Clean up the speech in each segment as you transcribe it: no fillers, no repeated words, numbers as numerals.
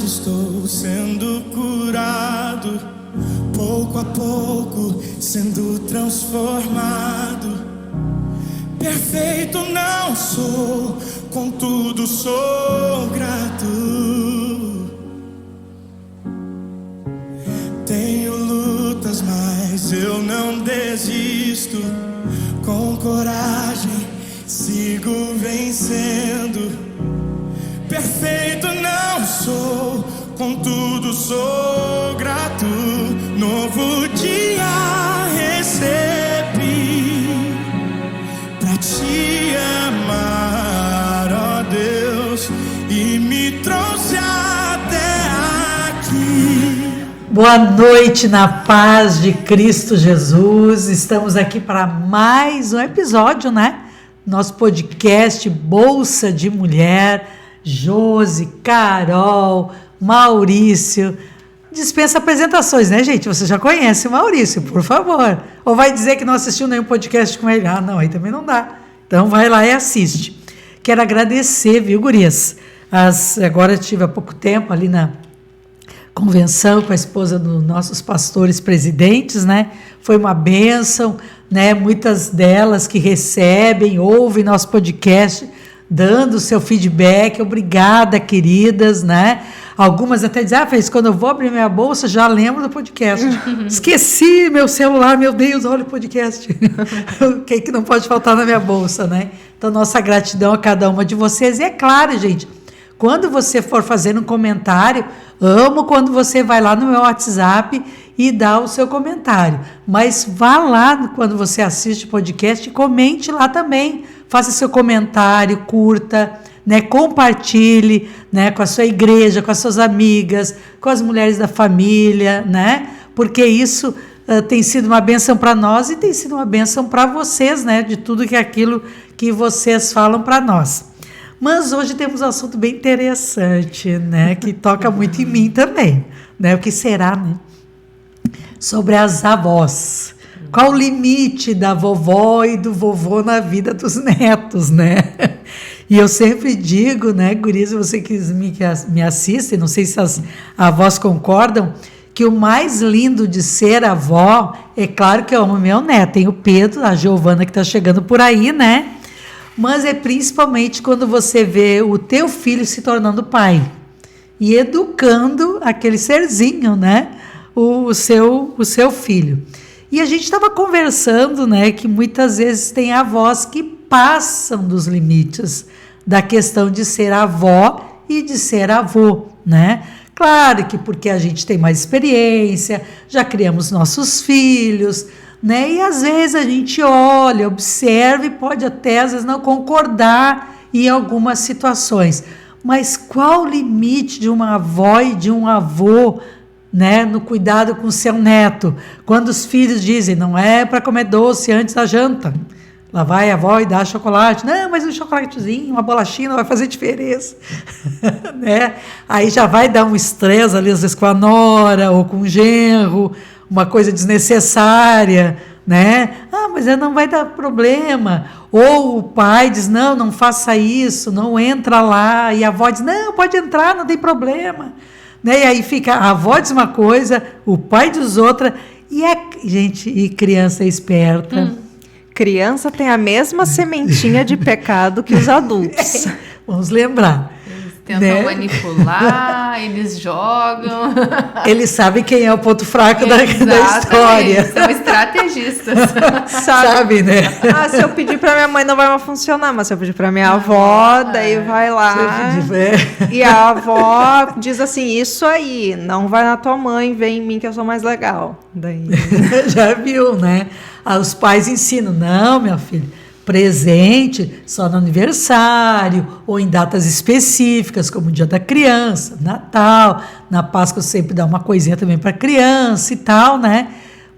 estou sendo curado, pouco a pouco sendo transformado. Perfeito não sou, contudo sou grato. Tenho lutas, mas eu não desisto. Com coragem sigo vencendo. Perfeito não sou, contudo sou grato. Novo dia recebi pra te amar, ó Deus, e me trouxe até aqui. Boa noite na paz de Cristo Jesus. Estamos aqui para mais um episódio, né? Nosso podcast Bolsa de Mulher. Josi, Carol, Maurício. Dispensa apresentações, né, gente? Você já conhece o Maurício, por favor. Ou vai dizer que não assistiu nenhum podcast com ele? Ah, não, aí também não dá. Então vai lá e assiste. Quero agradecer, viu, gurias? Agora eu tive há pouco tempo ali na convenção com a esposa dos nossos pastores presidentes, né? Foi uma bênção, né? Muitas delas que recebem, ouvem nosso podcast, dando o seu feedback. Obrigada, queridas, né? Algumas até dizem, Fez, quando eu vou abrir minha bolsa, já lembro do podcast. Esqueci meu celular, meu Deus, olha o podcast. O que não pode faltar na minha bolsa, né? Então, nossa gratidão a cada uma de vocês. E é claro, gente, quando você for fazer um comentário, amo quando você vai lá no meu WhatsApp e dá o seu comentário. Mas vá lá quando você assiste o podcast e comente lá também. Faça seu comentário, curta, né? Compartilhe, né? Com a sua igreja, com as suas amigas, com as mulheres da família, né? Porque isso tem sido uma bênção para nós e tem sido uma bênção para vocês, né? De tudo que é aquilo que vocês falam para nós. Mas hoje temos um assunto bem interessante, né? Que toca muito em mim também, né? O que será, né? Sobre as avós. Qual o limite da vovó e do vovô na vida dos netos, né? E eu sempre digo, né, gurias, você que me assistem, não sei se as avós concordam, que o mais lindo de ser avó, é claro que eu amo meu neto, tem o Pedro, a Giovana que está chegando por aí, né? Mas é principalmente quando você vê o teu filho se tornando pai e educando aquele serzinho, né? O seu filho. E a gente estava conversando, né, que muitas vezes tem avós que passam dos limites da questão de ser avó e de ser avô, né? Claro que porque a gente tem mais experiência, já criamos nossos filhos, né? E às vezes a gente olha, observa e pode até às vezes não concordar em algumas situações. Mas qual o limite de uma avó e de um avô, né, no cuidado com o seu neto? Quando os filhos dizem, não é para comer doce antes da janta. Lá vai a avó e dá chocolate. Não, mas um chocolatezinho, uma bolachinha não vai fazer diferença. Né? Aí já vai dar um estresse ali, às vezes com a nora ou com o genro, uma coisa desnecessária, né? Ah, mas não vai dar problema. Ou o pai diz, não faça isso, não entra lá. E a avó diz, não, pode entrar, não tem problema. Né? E aí fica, a avó diz uma coisa, o pai diz outra, gente, e criança é esperta. Criança tem a mesma sementinha de pecado que os adultos. Vamos lembrar. Eles tentam manipular, eles jogam. Eles sabem quem é o ponto fraco da história. São estrategistas. Sabe, né? Ah, se eu pedir para minha mãe não vai mais funcionar, mas se eu pedir para minha avó, daí vai lá. E a avó diz assim, isso aí, não vai na tua mãe, vem em mim que eu sou mais legal. Daí... Já viu, né? Os pais ensinam, não, minha filha, presente só no aniversário ou em datas específicas, como o Dia da Criança, Natal, na Páscoa sempre dá uma coisinha também para criança e tal, né?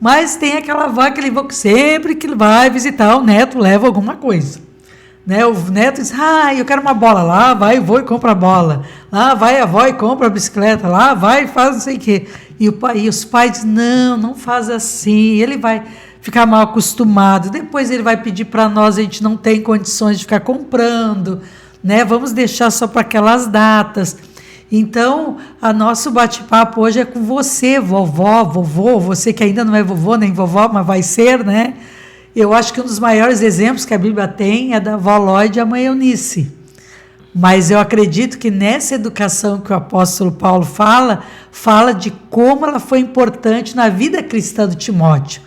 Mas tem aquela avó, aquele avô que sempre que vai visitar o neto leva alguma coisa. Né? O neto diz, eu quero uma bola. Lá vai o avô e compra a bola. Lá vai a avó e compra a bicicleta. Lá vai e faz não sei o quê. E os pais dizem, não faz assim. Ele vai ficar mal acostumado. Depois ele vai pedir para nós, a gente não tem condições de ficar comprando. Né? Vamos deixar só para aquelas datas. Então, a nosso bate-papo hoje é com você, vovó, vovô, você que ainda não é vovô nem vovó, mas vai ser, né? Eu acho que um dos maiores exemplos que a Bíblia tem é da avó Lloyd e a mãe Eunice. Mas eu acredito que nessa educação que o apóstolo Paulo fala de como ela foi importante na vida cristã do Timóteo.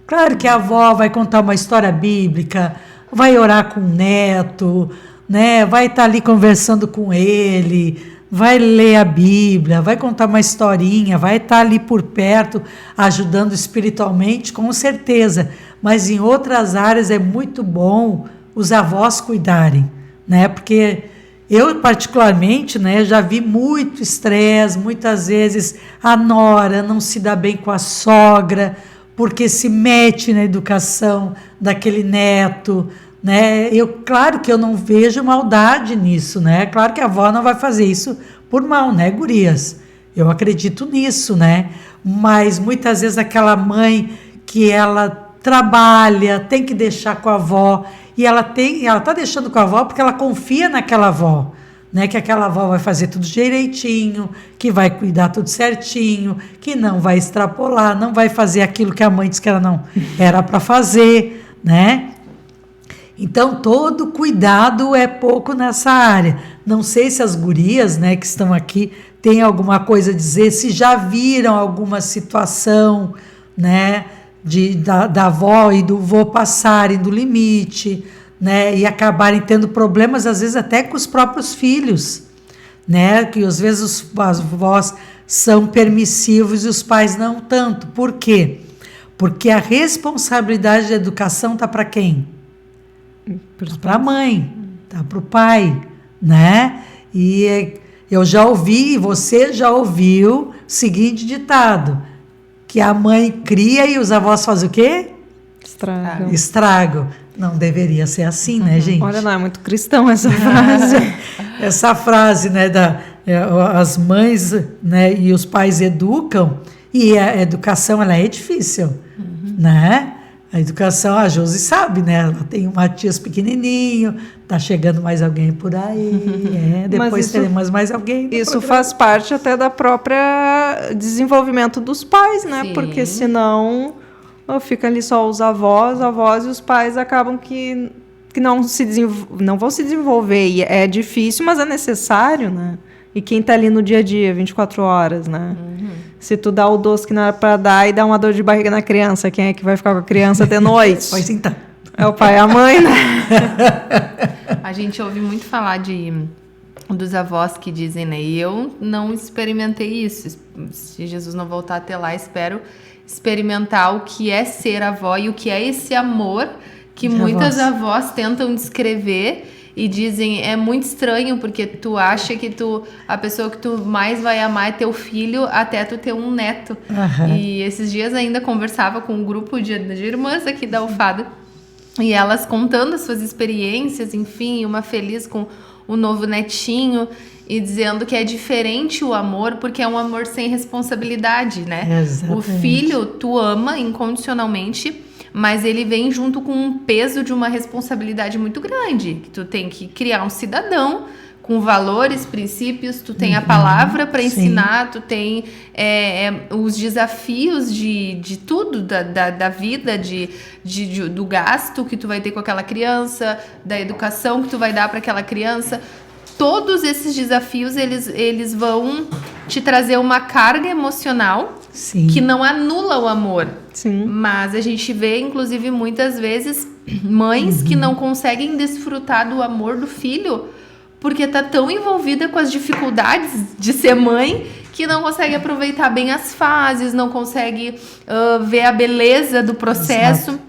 Claro que a avó vai contar uma história bíblica, vai orar com o neto, né? Vai estar ali conversando com ele, vai ler a Bíblia, vai contar uma historinha, vai estar ali por perto, ajudando espiritualmente, com certeza. Mas em outras áreas é muito bom os avós cuidarem, né? Porque eu, particularmente, né, já vi muito estresse, muitas vezes a nora não se dá bem com a sogra, porque se mete na educação daquele neto, né? Claro que eu não vejo maldade nisso, né? Claro que a avó não vai fazer isso por mal, né, gurias? Eu acredito nisso, né? Mas muitas vezes aquela mãe que ela trabalha, tem que deixar com a avó, e ela está deixando com a avó porque ela confia naquela avó, né? Que aquela avó vai fazer tudo direitinho, que vai cuidar tudo certinho, que não vai extrapolar, não vai fazer aquilo que a mãe disse que ela não era para fazer, né? Então, todo cuidado é pouco nessa área. Não sei se as gurias, né, que estão aqui têm alguma coisa a dizer, se já viram alguma situação, né, da avó e do vô passarem do limite, né, e acabarem tendo problemas, às vezes até com os próprios filhos, né, que às vezes as vós são permissivos e os pais não tanto. Por quê? Porque a responsabilidade da educação está para quem? Para a mãe, tá para o pai, né? E eu já ouvi, você já ouviu o seguinte ditado, que a mãe cria e os avós fazem o quê? Estragam. Não deveria ser assim, né, gente? Olha, não é muito cristão essa frase. Essa frase, né, as mães, né, e os pais educam, e a educação, ela é difícil, né? A educação, a Josi sabe, né? Ela tem um Matias pequenininho, tá chegando mais alguém por aí, depois teremos mais alguém. Isso faz parte até da própria desenvolvimento dos pais, né? Sim. Porque senão fica ali só os avós e os pais acabam que não vão se desenvolver. E é difícil, mas é necessário, né? E quem tá ali no dia a dia, 24 horas, né? Se tu dá o doce que não era para dar e dá uma dor de barriga na criança, quem é que vai ficar com a criança de noite? Pois então. É o pai e a mãe, né? A gente ouve muito falar dos avós que dizem, né? E eu não experimentei isso. Se Jesus não voltar até lá, espero experimentar o que é ser avó e o que é esse amor que muitas avós tentam descrever. E dizem, é muito estranho, porque tu acha que a pessoa que tu mais vai amar é teu filho até tu ter um neto. E esses dias ainda conversava com um grupo de irmãs aqui da UFADA, e elas contando as suas experiências, enfim, uma feliz com o novo netinho, e dizendo que é diferente o amor, porque é um amor sem responsabilidade, né? Exatamente. O filho tu ama incondicionalmente, mas ele vem junto com um peso de uma responsabilidade muito grande, que tu tem que criar um cidadão com valores, princípios, tu tem a palavra para ensinar, tu tem os desafios de tudo, da vida, do gasto que tu vai ter com aquela criança, da educação que tu vai dar para aquela criança. Todos esses desafios, eles vão te trazer uma carga emocional. Sim. Que não anula o amor. Sim. Mas a gente vê, inclusive, muitas vezes, mães que não conseguem desfrutar do amor do filho porque tá tão envolvida com as dificuldades de ser mãe que não consegue aproveitar bem as fases, não consegue ver a beleza do processo. Exato.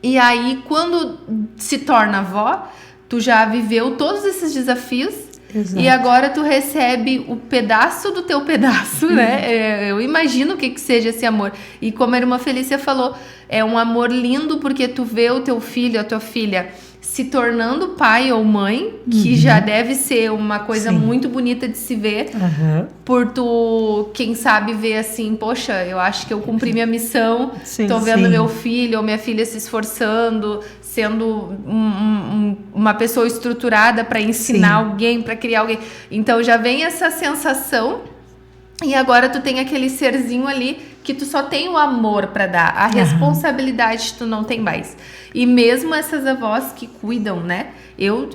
E aí, quando se torna avó, tu já viveu todos esses desafios. Exato. E agora tu recebe o pedaço do teu pedaço, né? Eu imagino o que seja esse amor. E como a irmã Felícia falou, é um amor lindo porque tu vê o teu filho, a tua filha se tornando pai ou mãe, que já deve ser uma coisa muito bonita de se ver, por tu, quem sabe, ver assim, poxa, eu acho que eu cumpri minha missão, tô vendo meu filho ou minha filha se esforçando, sendo uma pessoa estruturada para ensinar alguém, para criar alguém. Então já vem essa sensação e agora tu tem aquele serzinho ali que tu só tem o amor para dar, a responsabilidade tu não tem mais. E mesmo essas avós que cuidam, né? Eu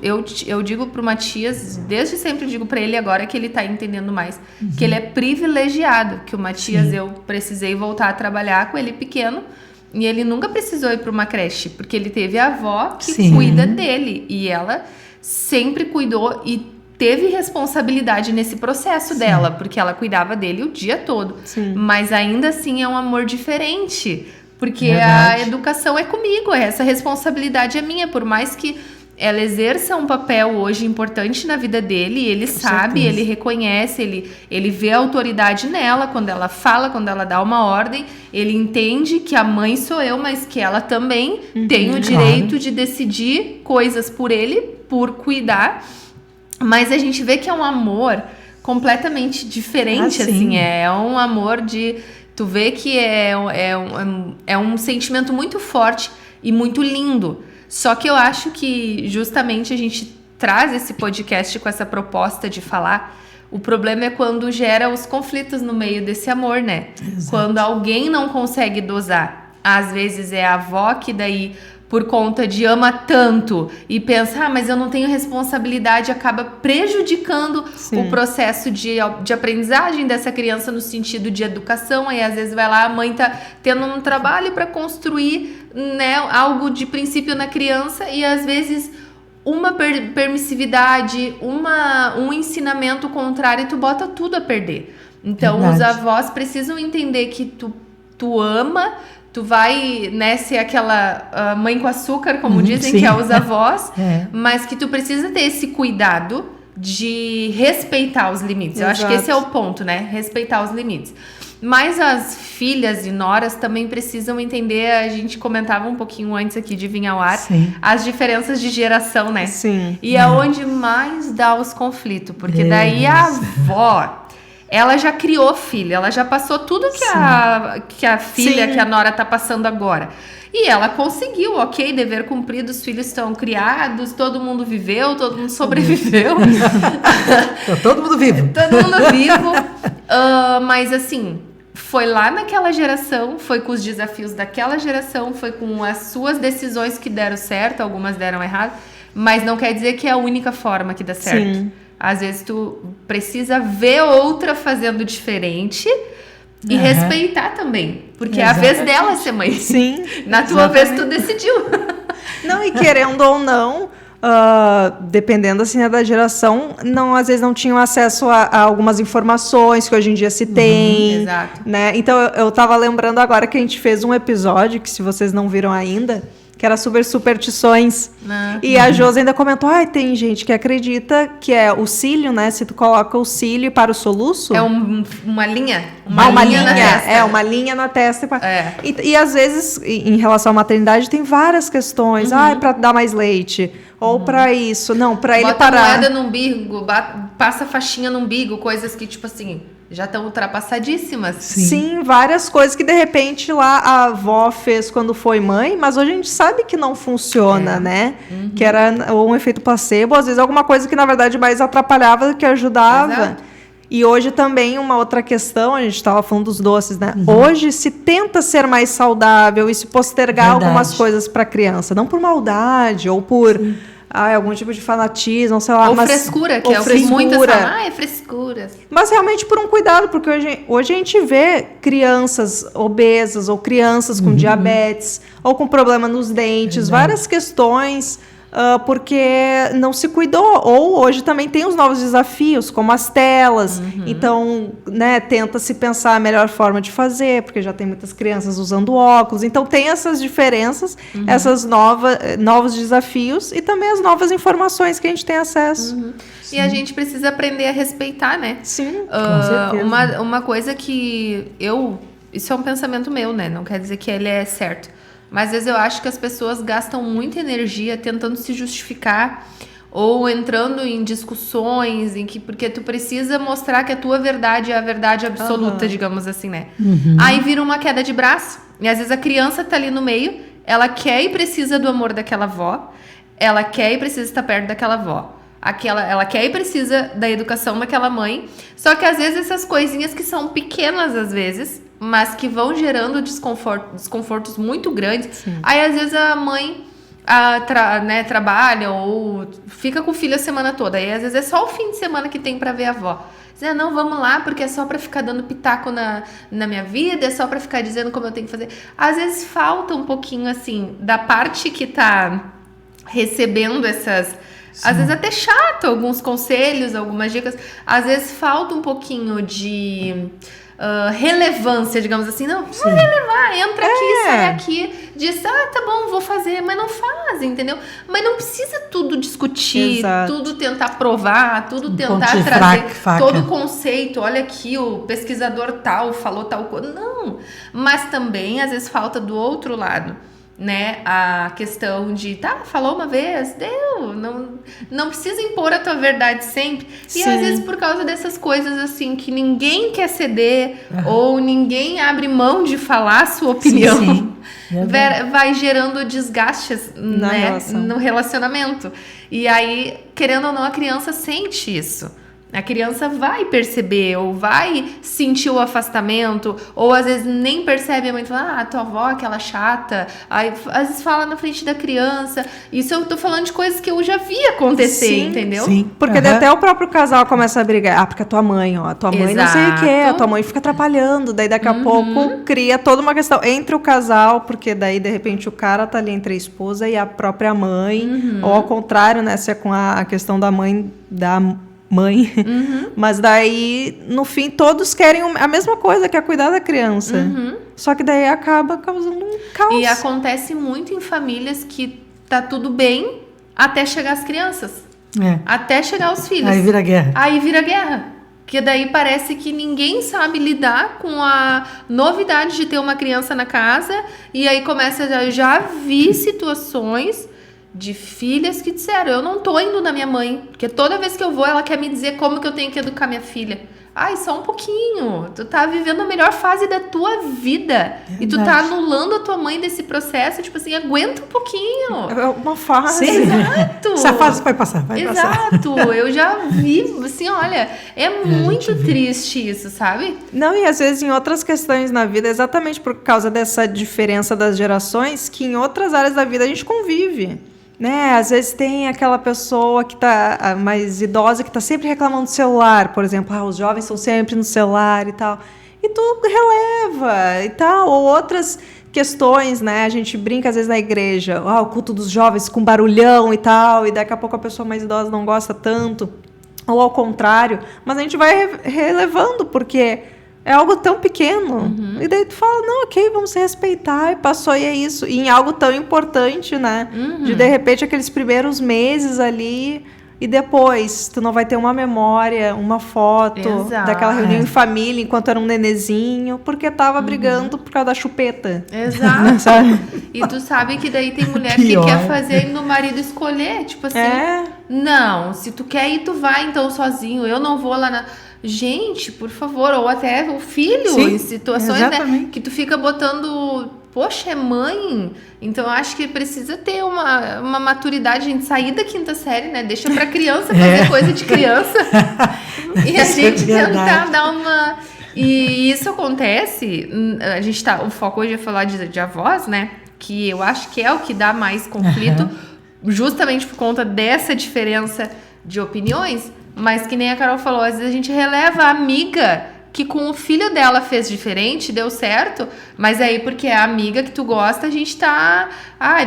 digo pro Matias, desde sempre digo para ele agora que ele tá entendendo mais, que ele é privilegiado, que o Matias, eu precisei voltar a trabalhar com ele pequeno, e ele nunca precisou ir para uma creche, porque ele teve a avó que cuida dele, e ela sempre cuidou e teve responsabilidade nesse processo dela, porque ela cuidava dele o dia todo. Mas ainda assim é um amor diferente, porque a educação é comigo, essa responsabilidade é minha, por mais que ela exerça um papel hoje importante na vida dele, ele sabe, ele reconhece, ele vê a autoridade nela, quando ela fala, quando ela dá uma ordem, ele entende que a mãe sou eu, mas que ela também tem o direito de decidir coisas por ele, por cuidar, mas a gente vê que é um amor completamente diferente, assim, é um amor de... Tu vê que é um sentimento muito forte e muito lindo. Só que eu acho que justamente a gente traz esse podcast com essa proposta de falar. O problema é quando gera os conflitos no meio desse amor, né? Exato. Quando alguém não consegue dosar. Às vezes é a avó que daí, por conta de ama tanto e pensa, mas eu não tenho responsabilidade, acaba prejudicando o processo de aprendizagem dessa criança no sentido de educação. Aí às vezes vai lá, a mãe tá tendo um trabalho para construir, né, algo de princípio na criança e às vezes uma permissividade, um ensinamento contrário, tu bota tudo a perder. Então os avós precisam entender que tu ama, tu vai, né, ser aquela mãe com açúcar, como dizem, que é os avós, mas que tu precisa ter esse cuidado de respeitar os limites. Eu acho que esse é o ponto, né? Respeitar os limites. Mas as filhas e noras também precisam entender, a gente comentava um pouquinho antes aqui de vir ao ar, as diferenças de geração, né? E é onde mais dá os conflitos, porque daí a avó... Ela já criou filho, ela já passou tudo que a filha, que a nora tá passando agora. E ela conseguiu, ok, dever cumprido, os filhos estão criados, todo mundo viveu, todo mundo sobreviveu. Todo mundo vivo. Todo mundo vivo. Mas assim, foi lá naquela geração, foi com os desafios daquela geração, foi com as suas decisões que deram certo, algumas deram errado, mas não quer dizer que é a única forma que dá certo. Às vezes tu precisa ver outra fazendo diferente e respeitar também. Porque é a vez dela ser mãe. Na tua vez tu decidiu. Não, e querendo ou não, dependendo assim da geração, às vezes não tinham acesso a algumas informações que hoje em dia se tem. Né? Então eu tava lembrando agora que a gente fez um episódio, que se vocês não viram ainda, que era sobre superstições. E a Josi ainda comentou, tem gente que acredita que é o cílio, né? Se tu coloca o cílio para o soluço... É uma linha. Uma linha na testa. Uma linha na testa. E às vezes, em relação à maternidade, tem várias questões. Para dar mais leite. Ou para isso. Não, para ele parar... Bota moeda no umbigo, passa faixinha no umbigo. Coisas que, tipo assim... já estão ultrapassadíssimas. Sim, várias coisas que de repente lá a avó fez quando foi mãe, mas hoje a gente sabe que não funciona, né? Que era um efeito placebo, às vezes alguma coisa que na verdade mais atrapalhava do que ajudava. E hoje também uma outra questão, a gente estava falando dos doces, né? Hoje se tenta ser mais saudável e se postergar algumas coisas para a criança, não por maldade ou por... algum tipo de fanatismo, sei lá. Ou frescura, que é o que muitas falam. É frescura. Mas realmente por um cuidado, porque hoje a gente vê crianças obesas ou crianças com diabetes ou com problema nos dentes, várias questões, porque não se cuidou. Ou hoje também tem os novos desafios, como as telas. Então, né, tenta-se pensar a melhor forma de fazer, porque já tem muitas crianças usando óculos. Então, tem essas diferenças, essas novos desafios e também as novas informações que a gente tem acesso. E a gente precisa aprender a respeitar, né? Sim, com certeza. Uma coisa que isso é um pensamento meu, né? Não quer dizer que ele é certo. Mas às vezes eu acho que as pessoas gastam muita energia tentando se justificar ou entrando em discussões porque tu precisa mostrar que a tua verdade é a verdade absoluta, digamos assim, né? Aí vira uma queda de braço e às vezes a criança tá ali no meio ela quer e precisa do amor daquela avó, ela quer e precisa estar perto daquela avó. Ela quer e precisa da educação daquela mãe. Só que às vezes essas coisinhas que são pequenas às vezes, mas que vão gerando desconfortos muito grandes. Sim. Aí às vezes a mãe trabalha ou fica com o filho a semana toda. Aí às vezes é só o fim de semana que tem pra ver a avó. Dizer, não, vamos lá, porque é só pra ficar dando pitaco na minha vida, é só pra ficar dizendo como eu tenho que fazer. Às vezes falta um pouquinho assim, da parte que tá recebendo essas... Sim. Às vezes até chato, alguns conselhos, algumas dicas. Às vezes falta um pouquinho de relevância, digamos assim. Não, precisa relevar, entra aqui, sai aqui. Diz, tá bom, vou fazer. Mas não faz, entendeu? Mas não precisa tudo discutir, Exato. Tudo tentar provar, tudo tentar trazer todo o conceito. Olha aqui, o pesquisador tal falou tal coisa. Não, mas também às vezes falta do outro lado. Né, a questão de falou uma vez, deu, não precisa impor a tua verdade sempre. Sim. E às vezes por causa dessas coisas assim que ninguém quer ceder ou ninguém abre mão de falar a sua opinião, sim. Vai gerando desgastes no relacionamento. E aí, querendo ou não, a criança sente isso. A criança vai perceber, ou vai sentir o afastamento, ou às vezes nem percebe, a mãe fala, tua avó, aquela chata, aí às vezes fala na frente da criança. Isso eu tô falando de coisas que eu já vi acontecer, sim, entendeu? Sim, porque até o próprio casal começa a brigar, porque a tua mãe, tua mãe Exato. Não sei o que, a tua mãe fica atrapalhando, daí daqui a pouco cria toda uma questão entre o casal, porque daí de repente o cara tá ali entre a esposa e a própria mãe, ou ao contrário, né, se é com a questão da mãe, mas daí no fim todos querem a mesma coisa, que é cuidar da criança, só que daí acaba causando um caos. E acontece muito em famílias que tá tudo bem até chegar as crianças, até chegar os filhos, aí vira guerra, que daí parece que ninguém sabe lidar com a novidade de ter uma criança na casa, e aí começa, já vi situações de filhas que disseram, eu não tô indo na minha mãe, porque toda vez que eu vou, ela quer me dizer como que eu tenho que educar minha filha. Ai, só um pouquinho. Tu tá vivendo a melhor fase da tua vida. E tu tá anulando a tua mãe desse processo. Tipo assim, aguenta um pouquinho. É uma fase. Sim. Exato. Essa fase vai passar, Exato. Eu já vi, assim, olha, é muito triste isso, sabe? Não, e às vezes em outras questões na vida, exatamente por causa dessa diferença das gerações, que em outras áreas da vida a gente convive. Né? Às vezes tem aquela pessoa que tá mais idosa, que está sempre reclamando do celular, por exemplo, os jovens estão sempre no celular e tal, e tu releva e tal, ou outras questões, né? A gente brinca às vezes na igreja, o culto dos jovens com barulhão e tal, e daqui a pouco a pessoa mais idosa não gosta tanto, ou ao contrário, mas a gente vai relevando, porque é algo tão pequeno. E daí tu fala, não, ok, vamos se respeitar. E passou e é isso. E em algo tão importante, né? De repente, aqueles primeiros meses ali... E depois, tu não vai ter uma memória, uma foto Exato. Daquela reunião em família, enquanto era um nenezinho, porque tava brigando por causa da chupeta. Exato. E tu sabe que daí tem mulher que quer fazer no marido escolher. Tipo assim, não, se tu quer ir, tu vai então sozinho. Eu não vou lá na... Gente, por favor, ou até o filho, sim, em situações, né, que tu fica botando, poxa, é mãe, então eu acho que precisa ter uma maturidade, a gente sair da quinta série, né, deixa pra criança fazer coisa de criança, e a gente tentar dar uma... E isso acontece, a gente o foco hoje é falar de avós, né, que eu acho que é o que dá mais conflito, justamente por conta dessa diferença de opiniões. Mas que nem a Carol falou, às vezes a gente releva a amiga que com o filho dela fez diferente, deu certo, mas aí porque é a amiga que tu gosta, a gente tá...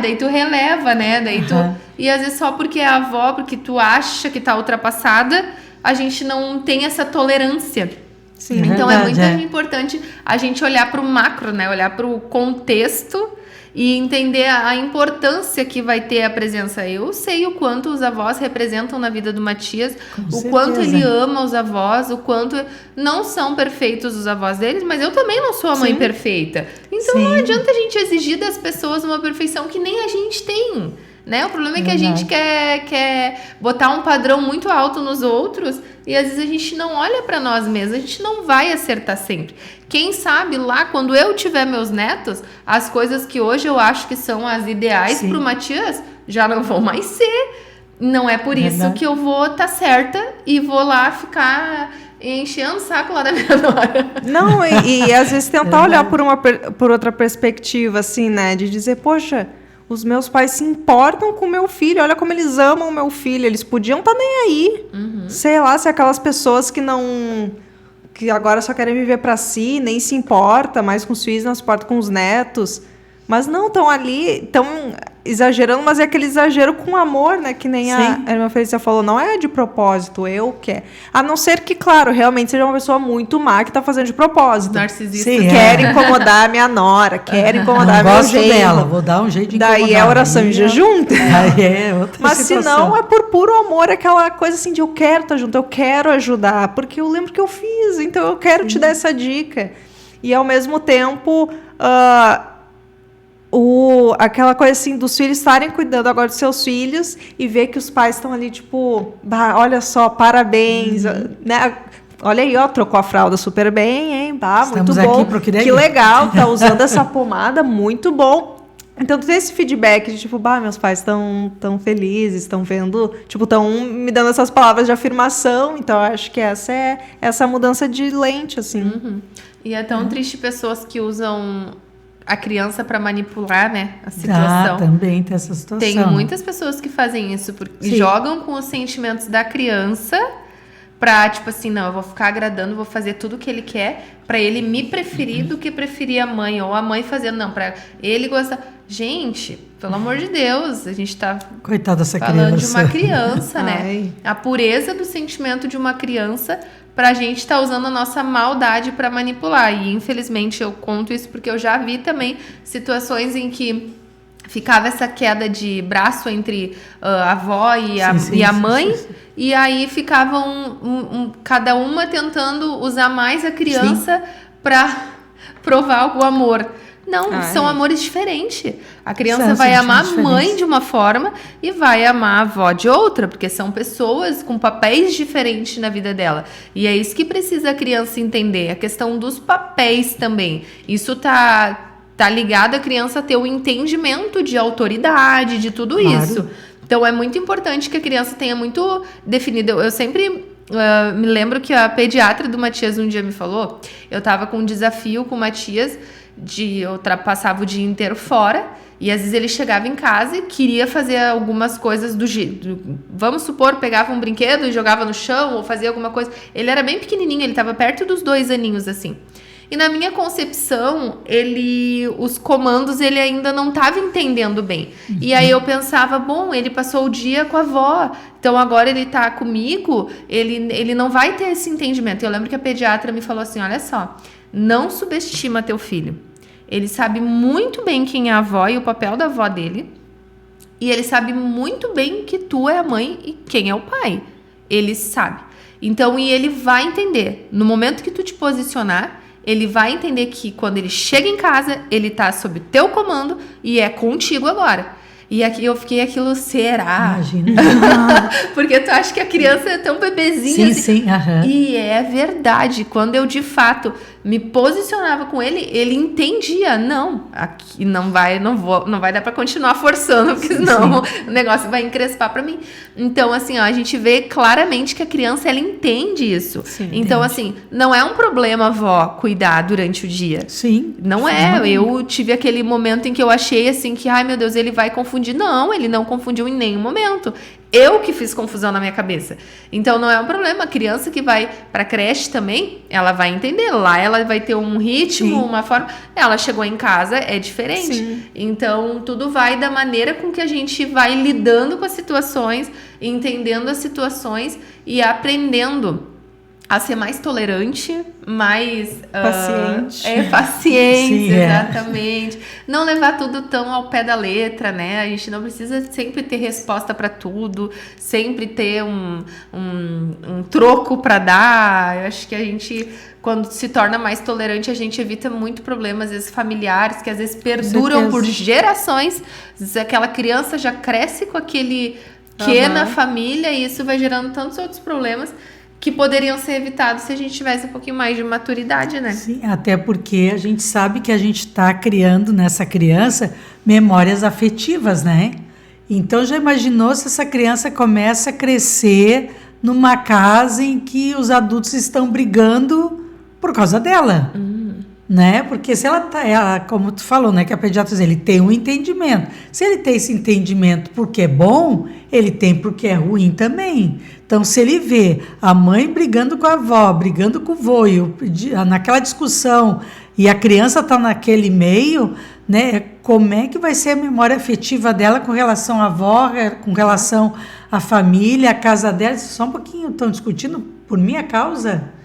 daí tu releva, né? Daí tu... E às vezes só porque é a avó, porque tu acha que tá ultrapassada, a gente não tem essa tolerância. Sim, então é muito importante a gente olhar pro macro, né? Olhar pro contexto e entender a importância que vai ter a presença. Eu sei o quanto os avós representam na vida do Matias, quanto ele ama os avós, o quanto não são perfeitos os avós deles, mas eu também não sou a mãe perfeita. Então não adianta a gente exigir das pessoas uma perfeição que nem a gente tem. né? O problema é que a gente quer botar um padrão muito alto nos outros e às vezes a gente não olha para nós mesmos, a gente não vai acertar sempre. Quem sabe lá, quando eu tiver meus netos, as coisas que hoje eu acho que são as ideais pro Matias já não vão mais ser. Não é por isso que eu vou estar certa e vou lá ficar enchendo o saco lá da minha nora. Não, e às vezes tentar olhar por outra perspectiva, assim, né? De dizer, poxa, os meus pais se importam com o meu filho, olha como eles amam o meu filho, eles podiam estar nem aí. Sei lá, se aquelas pessoas que agora só querem viver para si, nem se importa mais com os filhos, não se importa com os netos. Mas não, estão ali, estão exagerando, mas é aquele exagero com amor, né? Que nem a irmã Felícia falou, não é de propósito, eu quero. A não ser que, claro, realmente seja uma pessoa muito má que está fazendo de propósito. Narcisista. Quer incomodar a minha nora, quer incomodar meu genro. Dela, vou dar um jeito de incomodar. Daí é oração em jejum. Aí é outra mas situação. se não, é por puro amor, aquela coisa assim de eu quero estar junto, eu quero ajudar, porque eu lembro que eu fiz, então eu quero te dar essa dica. E ao mesmo tempo... aquela coisa assim dos filhos estarem cuidando agora dos seus filhos e ver que os pais estão ali tipo, olha só, parabéns, né? Olha aí, ó, trocou a fralda super bem, hein? Muito bom, que legal, tá usando essa pomada, muito bom. Então, ter esse feedback de tipo, meus pais estão tão felizes, estão vendo, tipo, estão me dando essas palavras de afirmação. Então, eu acho que essa é essa mudança de lente, assim. E é tão triste pessoas que usam a criança para manipular, né, a situação. Também tem essa situação. Tem muitas pessoas que fazem isso, porque jogam com os sentimentos da criança pra, tipo assim, não, eu vou ficar agradando, vou fazer tudo o que ele quer pra ele me preferir do que preferir a mãe, ou a mãe fazendo, não, pra ele gostar. Gente, pelo amor de Deus, a gente tá coitada dessa falando criança. de uma criança, né? A pureza do sentimento de uma criança pra gente tá usando a nossa maldade pra manipular. E, infelizmente, eu conto isso porque eu já vi também situações em que ficava essa queda de braço entre a avó e a mãe, e aí ficavam cada uma tentando usar mais a criança para provar o amor. Não, são amores diferentes. A criança vai amar a mãe de uma forma e vai amar a avó de outra, porque são pessoas com papéis diferentes na vida dela. E é isso que precisa a criança entender, a questão dos papéis também. Isso tá ligado a criança ter o entendimento de autoridade, de tudo isso. Então, é muito importante que a criança tenha muito definido. Eu sempre me lembro que a pediatra do Matias um dia me falou, eu tava com um desafio com o Matias, eu passava o dia inteiro fora, e às vezes ele chegava em casa e queria fazer algumas coisas vamos supor, pegava um brinquedo e jogava no chão, ou fazia alguma coisa. Ele era bem pequenininho, ele tava perto dos 2 aninhos, assim. E na minha concepção, os comandos ele ainda não estava entendendo bem. E aí eu pensava, bom, ele passou o dia com a avó, então agora ele tá comigo, ele não vai ter esse entendimento. Eu lembro que a pediatra me falou assim, olha só, não subestima teu filho. Ele sabe muito bem quem é a avó e o papel da avó dele. E ele sabe muito bem que tu é a mãe e quem é o pai. Ele sabe. Então, e ele vai entender. No momento que tu te posicionar, ele vai entender que quando ele chega em casa, ele tá sob teu comando e é contigo agora. E aqui eu fiquei aquilo, será? Imagina. Porque tu acha que a criança é tão bebezinha assim. E é verdade. Quando eu, de fato, me posicionava com ele, ele entendia. Não, aqui não vai dar pra continuar forçando, porque senão o negócio vai encrespar pra mim. Então, assim, ó, a gente vê claramente que a criança, ela entende isso. Então, assim, não é um problema, vó, cuidar durante o dia. Não é. Eu tive aquele momento em que eu achei, assim, que, ai, meu Deus, ele vai confundir. Não, ele não confundiu em nenhum momento. Eu que fiz confusão na minha cabeça. Então, não é um problema. A criança que vai pra creche também, ela vai entender. Lá ela vai ter um ritmo, uma forma. Ela chegou em casa, é diferente. Então, tudo vai da maneira com que a gente vai lidando com as situações, entendendo as situações e aprendendo a ser mais tolerante, mais... paciente. Paciente, Sim, exatamente. Não levar tudo tão ao pé da letra, né? A gente não precisa sempre ter resposta para tudo, sempre ter um troco para dar. Eu acho que a gente, quando se torna mais tolerante, a gente evita muito problemas, às vezes, familiares, que às vezes perduram por gerações. Às vezes, aquela criança já cresce com aquele na família, e isso vai gerando tantos outros problemas que poderiam ser evitados se a gente tivesse um pouquinho mais de maturidade, né? Sim, até porque a gente sabe que a gente está criando nessa criança memórias afetivas, né? Então, já imaginou se essa criança começa a crescer numa casa em que os adultos estão brigando por causa dela? Né? Porque se ela, como tu falou, né, que a pediatra diz, ele tem um entendimento. Se ele tem esse entendimento porque é bom, ele tem porque é ruim também. Então, se ele vê a mãe brigando com a avó, brigando com o vô, naquela discussão, e a criança está naquele meio, né, como é que vai ser a memória afetiva dela com relação à avó, com relação à família, à casa dela? Só um pouquinho, estão discutindo por minha causa?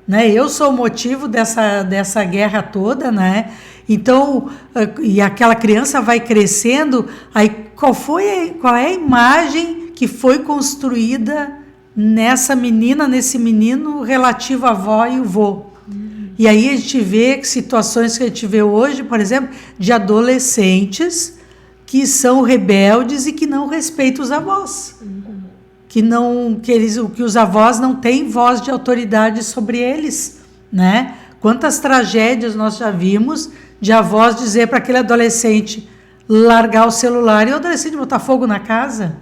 Né? Eu sou o motivo dessa guerra toda, né? Então, e aquela criança vai crescendo, aí qual é a imagem que foi construída nessa menina, nesse menino relativo à avó e o vô? E aí a gente vê situações que a gente vê hoje, por exemplo, de adolescentes que são rebeldes e que não respeitam os avós. Que os avós não têm voz de autoridade sobre eles, né? Quantas tragédias nós já vimos de avós dizer para aquele adolescente largar o celular e o adolescente botar fogo na casa?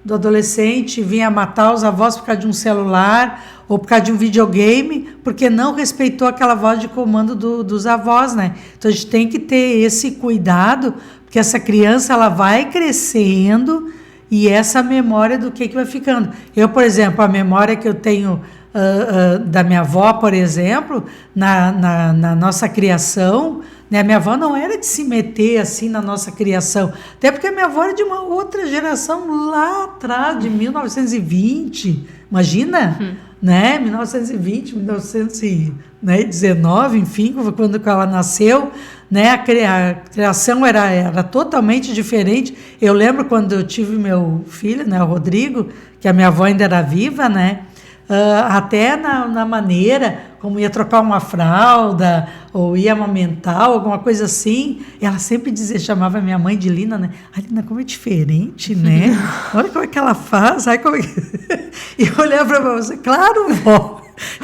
Do adolescente vinha matar os avós por causa de um celular ou por causa de um videogame, porque não respeitou aquela voz de comando dos avós, né? Então a gente tem que ter esse cuidado, porque essa criança ela vai crescendo. E essa memória do que vai ficando. Eu, por exemplo, a memória que eu tenho da minha avó, por exemplo, na nossa criação, né? A minha avó não era de se meter assim na nossa criação. Até porque a minha avó era de uma outra geração lá atrás, de 1920. Imagina? Né? 1920, 1919, enfim, quando ela nasceu, né? A criação era totalmente diferente. Eu lembro quando eu tive meu filho, né, o Rodrigo, que a minha avó ainda era viva, né? Até na maneira como ia trocar uma fralda ou ia amamentar, alguma coisa assim, ela sempre chamava a minha mãe de Lina, né? A Lina, como é diferente, né? Olha como é que ela faz. E eu olhava para você, claro, vó,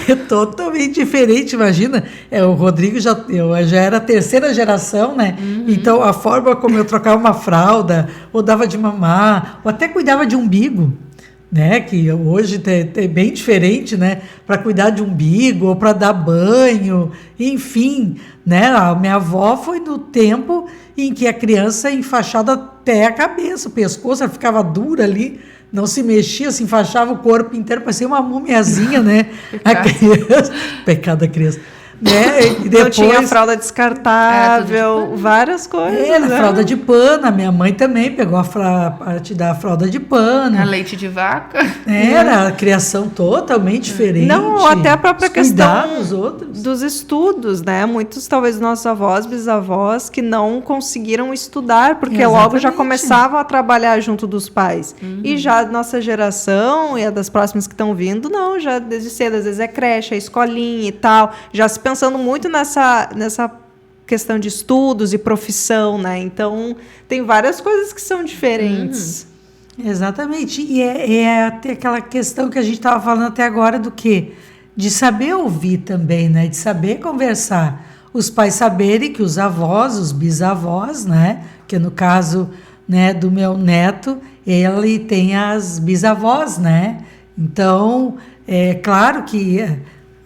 é totalmente diferente, imagina. O Rodrigo eu já era a terceira geração, né? Então a forma como eu trocava uma fralda, ou dava de mamar, ou até cuidava de umbigo, né, que hoje é bem diferente, né, para cuidar de umbigo ou para dar banho, enfim, né, a minha avó foi no tempo em que a criança enfaixada até a cabeça, o pescoço, ela ficava dura ali, não se mexia, se enfaixava o corpo inteiro, parecia uma mumiazinha, né, a criança, pecado da criança. Né? E depois, não tinha fralda descartável, várias coisas. Era fralda de pano, a minha mãe também pegou a parte da fralda de pano. A leite de vaca. Era a criação totalmente diferente. Não, até a própria questão outros. Dos estudos, né? Muitos, talvez, nossos avós, bisavós, que não conseguiram estudar, porque logo já começavam a trabalhar junto dos pais. E já a nossa geração e a das próximas que estão vindo, não, já desde cedo, às vezes é creche, é escolinha e tal, já se pensando muito nessa questão de estudos e profissão, né? Então, tem várias coisas que são diferentes. Exatamente. E é até aquela questão que a gente estava falando até agora do quê? De saber ouvir também, né? De saber conversar. Os pais saberem que os avós, os bisavós, né? Que no caso, né, do meu neto, ele tem as bisavós, né? Então, é claro que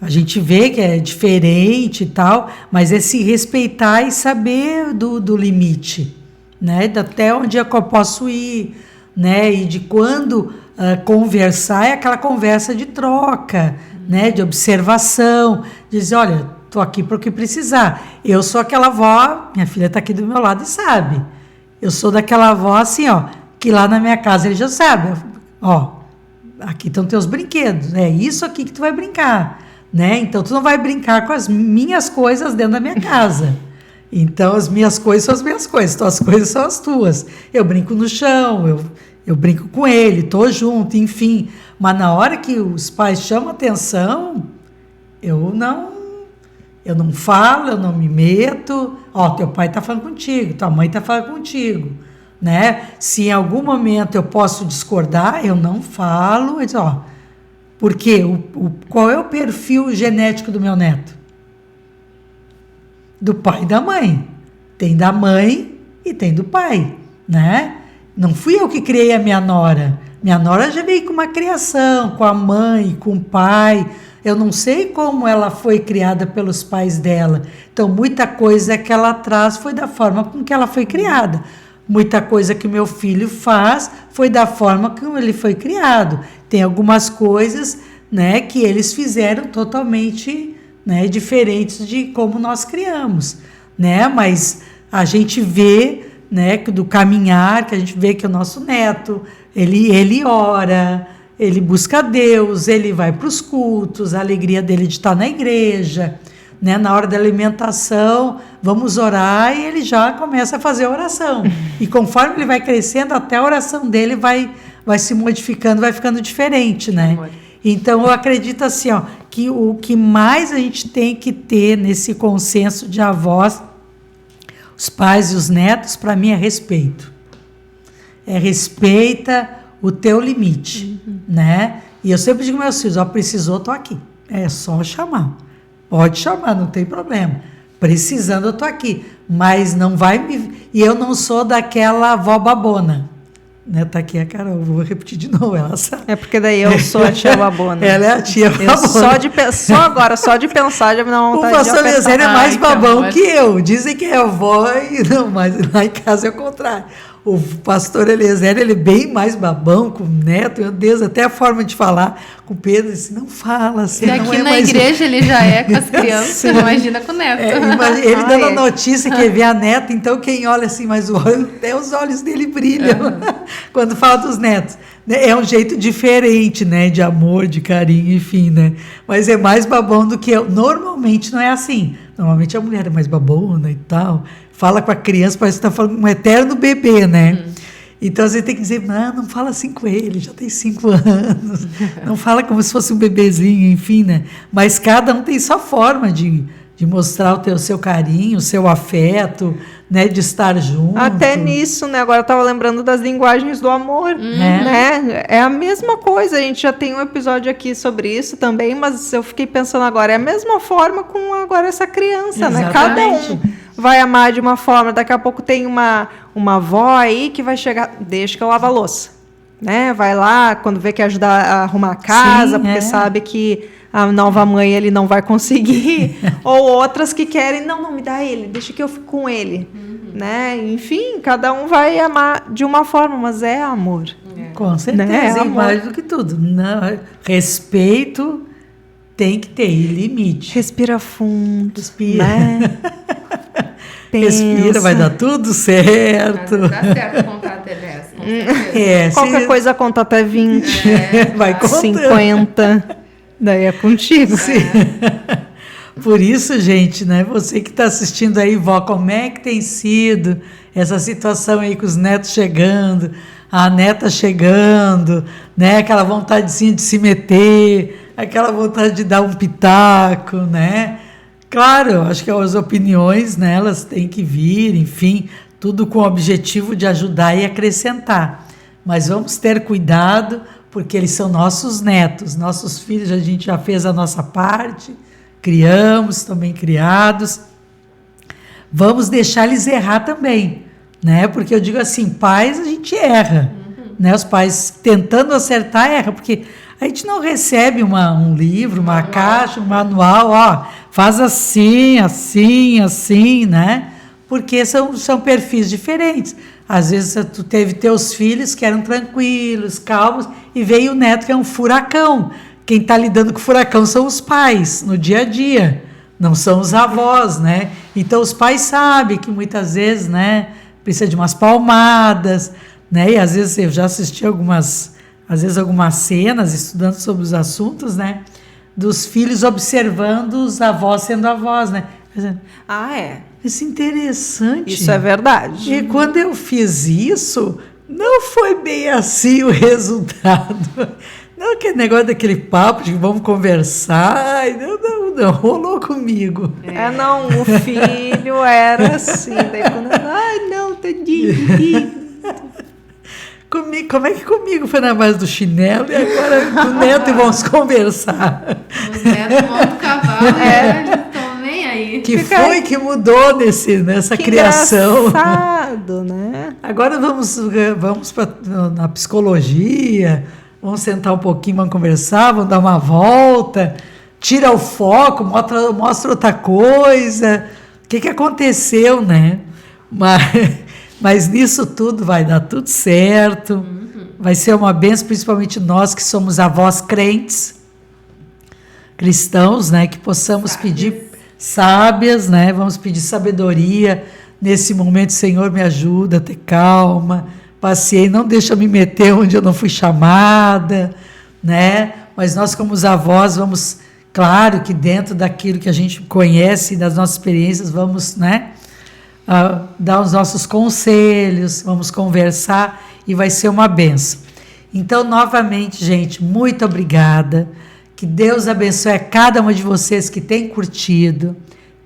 a gente vê que é diferente e tal, mas é se respeitar e saber do limite, né? Até onde é que eu posso ir, né? E de quando conversar, é aquela conversa de troca, né? De observação, dizer, olha, estou aqui para o que precisar. Eu sou aquela avó, minha filha está aqui do meu lado e sabe. Eu sou daquela avó assim, ó, que lá na minha casa ele já sabe, ó, aqui estão teus brinquedos, é isso aqui que tu vai brincar, né? Então tu não vai brincar com as minhas coisas dentro da minha casa. Então as minhas coisas são as minhas coisas, tuas coisas são as tuas. Eu brinco no chão, eu brinco com ele, tô junto, enfim. Mas na hora que os pais chamam atenção, eu não falo, eu não me meto. Ó, teu pai está falando contigo, tua mãe está falando contigo, né? Se em algum momento eu posso discordar, eu não falo. Ó, porque qual é o perfil genético do meu neto? Do pai e da mãe. Tem da mãe e tem do pai, né? Não fui eu que criei a minha nora. Minha nora já veio com uma criação, com a mãe, com o pai. Eu não sei como ela foi criada pelos pais dela. Então, muita coisa que ela traz foi da forma com que ela foi criada. Muita coisa que o meu filho faz foi da forma como ele foi criado. Tem algumas coisas, né, que eles fizeram totalmente, né, diferentes de como nós criamos, né? Mas a gente vê, né, do caminhar, que a gente vê que o nosso neto, ele ora, ele busca Deus, ele vai para os cultos, a alegria dele de estar na igreja, né? Na hora da alimentação, vamos orar, e ele já começa a fazer a oração. E conforme ele vai crescendo, até a oração dele vai se modificando, vai ficando diferente, né? Então, eu acredito assim, ó, que o que mais a gente tem que ter nesse consenso de avós, os pais e os netos, para mim é respeito. Respeita o teu limite, né? E eu sempre digo aos meus filhos, ó, precisou, tô aqui. É só chamar. Pode chamar, não tem problema. Precisando, eu tô aqui. Mas não vai me... E eu não sou daquela avó babona. Né? Tá aqui a Carol, vou repetir de novo, ela sabe. É porque daí eu sou a tia babona. Ela é a tia babona. Só de pensar já me dá uma vontade de apertar. O pastor Eliezer é mais babão que eu. Dizem que é avó, mas lá em casa é o contrário. O pastor Eliezer, ele é bem mais babão com o neto, meu Deus, até a forma de falar com o Pedro, assim, não fala assim. E aqui na igreja ele já é com as crianças, imagina com o neto. Ele dando a notícia que vê a neta, então quem olha assim, mas até os olhos dele brilham quando fala dos netos. É um jeito diferente, né, de amor, de carinho, enfim, né, mas é mais babão do que eu. Normalmente não é assim, normalmente a mulher é mais babona e tal, fala com a criança, parece que está falando com um eterno bebê, né? Então você tem que dizer, não fala assim com ele, já tem 5 anos, não fala como se fosse um bebezinho, enfim, né? Mas cada um tem sua forma de mostrar o seu carinho, o seu afeto, né? De estar junto. Até nisso, né? Agora eu estava lembrando das linguagens do amor, né? É a mesma coisa, a gente já tem um episódio aqui sobre isso também, mas eu fiquei pensando agora, é a mesma forma com agora essa criança, né? Cada um vai amar de uma forma. Daqui a pouco tem uma avó aí que vai chegar, deixa que eu lavo a louça, né? Vai lá, quando vê que ajudar a arrumar a casa, porque sabe que a nova mãe ele não vai conseguir. Ou outras que querem, não, me dá ele, deixa que eu fico com ele, né? Enfim, cada um vai amar de uma forma, mas é amor. Com certeza, né? Mais do que tudo. Não, respeito tem que ter limite. Respira fundo. Respira. Né? Respira, vai dar tudo certo. Vai dar certo contar até 10. Qualquer coisa conta até 20. Vai contando. 50. Daí é contigo. Sim. Por isso, gente, né? Você que está assistindo aí, vó, como é que tem sido essa situação aí com os netos chegando, a neta chegando, né? Aquela vontadezinha de se meter, aquela vontade de dar um pitaco, né? Claro, acho que as opiniões, né, elas têm que vir, enfim, tudo com o objetivo de ajudar e acrescentar. Mas vamos ter cuidado, porque eles são nossos netos, nossos filhos, a gente já fez a nossa parte, criamos, estão bem criados. Vamos deixar eles errar também, né? Porque eu digo assim, pais a gente erra, né? Os pais tentando acertar erra, porque a gente não recebe um livro, uma caixa, um manual, ó, faz assim, assim, assim, né? Porque são perfis diferentes. Às vezes tu teve teus filhos que eram tranquilos, calmos, e veio o neto que é um furacão. Quem está lidando com o furacão são os pais, no dia a dia, não são os avós, né? Então os pais sabem que muitas vezes, né, precisa de umas palmadas, né? E às vezes eu já assisti algumas às vezes, algumas cenas, estudando sobre os assuntos, né? Dos filhos observando os avós sendo avós, né? Isso é interessante. Isso é verdade. E quando eu fiz isso, não foi bem assim o resultado. Não aquele negócio daquele papo de que vamos conversar. Ai, não, rolou comigo. Não, o filho era assim. Daí quando não, tadinho. Como é que comigo foi na base do chinelo e agora com o neto vamos conversar? Os netos montam o cavalo e eles estão nem aí. Foi que mudou nessa criação? Engraçado, né? Agora vamos na psicologia, vamos sentar um pouquinho, vamos conversar, vamos dar uma volta, tira o foco, mostra outra coisa. O que aconteceu, né? Mas nisso tudo vai dar tudo certo, vai ser uma bênção, principalmente nós que somos avós crentes, cristãos, né, que possamos pedir sábias, né, vamos pedir sabedoria nesse momento. Senhor, me ajuda a ter calma, paciência, não deixa me meter onde eu não fui chamada, né, mas nós como os avós vamos, claro que dentro daquilo que a gente conhece, das nossas experiências, vamos, né, dar os nossos conselhos, vamos conversar e vai ser uma benção. Então, novamente, gente, muito obrigada. Que Deus abençoe a cada uma de vocês que tem curtido,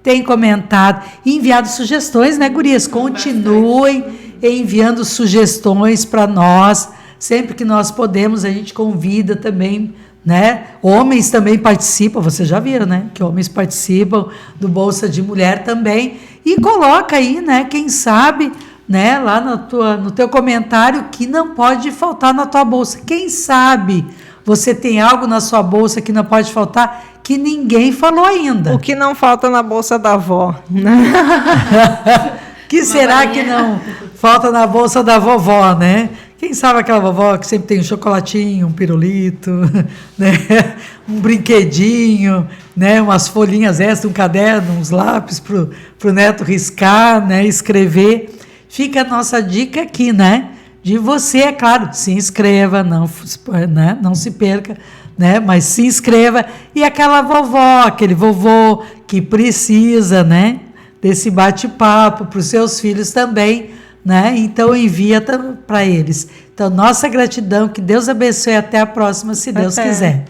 tem comentado e enviado sugestões, né, gurias? Continuem enviando sugestões para nós. Sempre que nós podemos, a gente convida também, né? Homens também participam, vocês já viram, né? Que homens participam do Bolsa de Mulher também. E coloca aí, né? Quem sabe, né? Lá no teu comentário que não pode faltar na tua bolsa. Quem sabe você tem algo na sua bolsa que não pode faltar, que ninguém falou ainda. O que não falta na bolsa da avó, né? Que será que não falta na bolsa da vovó, né? Quem sabe aquela vovó que sempre tem um chocolatinho, um pirulito, né? Um brinquedinho, né? Umas folhinhas extras, um caderno, uns lápis para o neto riscar, né? Escrever. Fica a nossa dica aqui, né? De você, é claro, se inscreva, não se perca, né? Mas se inscreva. E aquela vovó, aquele vovô que precisa, né? Desse bate-papo para os seus filhos também, né? Então envia para eles. Então, nossa gratidão, que Deus abençoe, até a próxima, se Deus quiser.